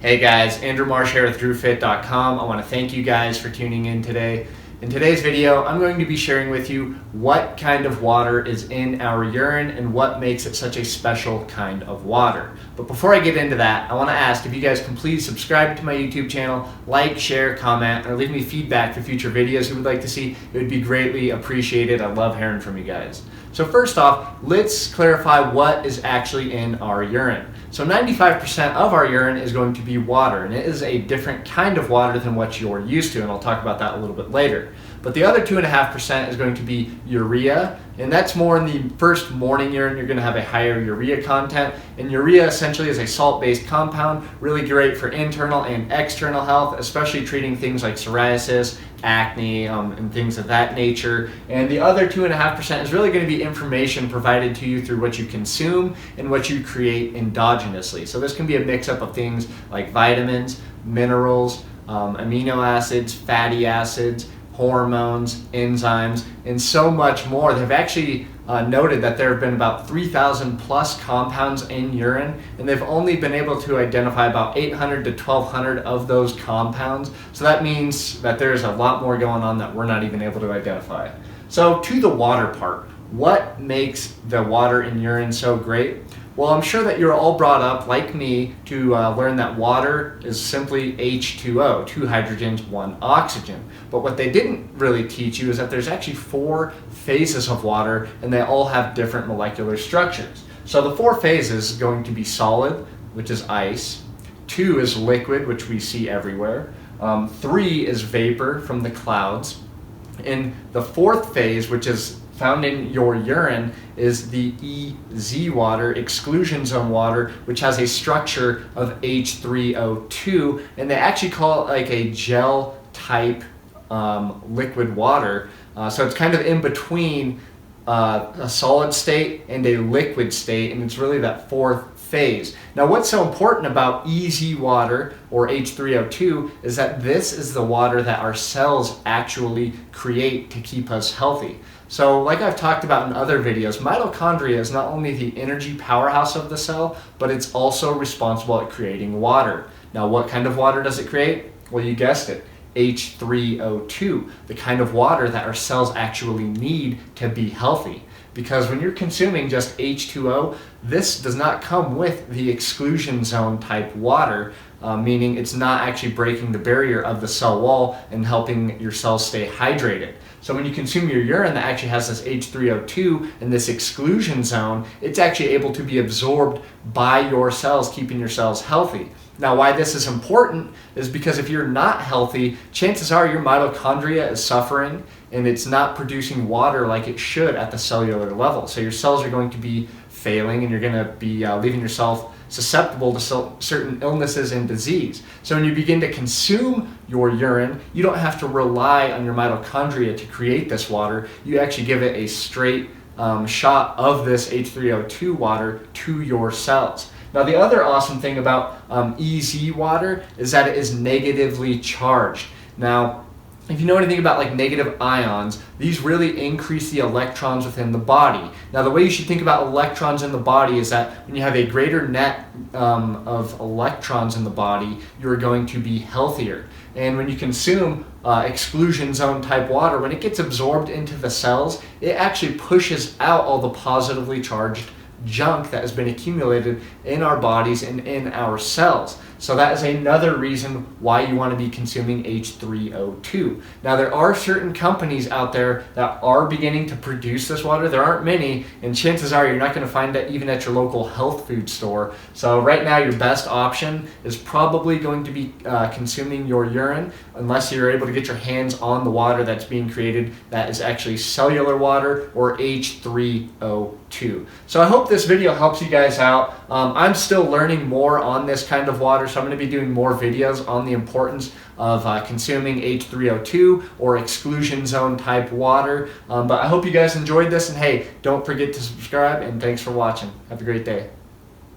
Hey guys, Andrew Marsh here with DrewFit.com. I want to thank you guys for tuning in today. In today's video, I'm going to be sharing with you what kind of water is in our urine and what makes it such a special kind of water. But before I get into that, I want to ask if you guys can please subscribe to my YouTube channel, like, share, comment, or leave me feedback for future videos you would like to see. It would be greatly appreciated. I love hearing from you guys. So first off, let's clarify what is actually in our urine. So 95% of our urine is going to be water, and it is a different kind of water than what you're used to, and I'll talk about that a little bit later. But the other 2.5% is going to be urea, and that's more in the first morning urine. You're going to have a higher urea content, and urea essentially is a salt-based compound, really great for internal and external health, especially treating things like psoriasis, acne, and things of that nature. And the other 2.5% is really going to be information provided to you through what you consume and what you create endogenously. So this can be a mix-up of things like vitamins, minerals, amino acids, fatty acids, hormones, enzymes, and so much more. They've actually noted that there have been about 3,000 plus compounds in urine, and they've only been able to identify about 800 to 1,200 of those compounds. So that means that there's a lot more going on that we're not even able to identify. So to the water part, what makes the water in urine so great? Well, I'm sure that you're all brought up, like me, to learn that water is simply H2O, 2 hydrogens, 1 oxygen. But what they didn't really teach you is that there's actually 4 phases of water, and they all have different molecular structures. So the 4 phases is going to be solid, which is ice. 2 is liquid, which we see everywhere. 3 is vapor from the clouds. And the 4th phase, which is found in your urine, is the EZ water, exclusion zone water, which has a structure of H302, and they actually call it like a gel type liquid water. So it's kind of in between a solid state and a liquid state, and it's really that 4th phase. Now what's so important about EZ water, or H302, is that this is the water that our cells actually create to keep us healthy. So like I've talked about in other videos, mitochondria is not only the energy powerhouse of the cell, but it's also responsible at creating water. Now what kind of water does it create? Well, you guessed it, H302, the kind of water that our cells actually need to be healthy. Because when you're consuming just H2O, this does not come with the exclusion zone type water, meaning it's not actually breaking the barrier of the cell wall and helping your cells stay hydrated. So when you consume your urine that actually has this H302 and this exclusion zone, it's actually able to be absorbed by your cells, keeping your cells healthy. Now why this is important is because if you're not healthy, chances are your mitochondria is suffering and it's not producing water like it should at the cellular level. So your cells are going to be failing, and you're going to be leaving yourself susceptible to certain illnesses and disease. So when you begin to consume your urine, you don't have to rely on your mitochondria to create this water. You actually give it a straight shot of this H302 water to your cells. Now the other awesome thing about EZ water is that it is negatively charged. Now if you know anything about like negative ions, these really increase the electrons within the body. Now the way you should think about electrons in the body is that when you have a greater net of electrons in the body, you're going to be healthier. And when you consume exclusion zone type water, when it gets absorbed into the cells, it actually pushes out all the positively charged junk that has been accumulated in our bodies and in our cells. So that is another reason why you want to be consuming H302. Now there are certain companies out there that are beginning to produce this water. There aren't many, and chances are you're not going to find it even at your local health food store. So right now your best option is probably going to be consuming your urine, unless you're able to get your hands on the water that's being created that is actually cellular water, or H302. So I hope this video helps you guys out. I'm still learning more on this kind of water, so I'm going to be doing more videos on the importance of consuming H302 or exclusion zone type water. But I hope you guys enjoyed this, and hey, don't forget to subscribe, and thanks for watching. Have a great day.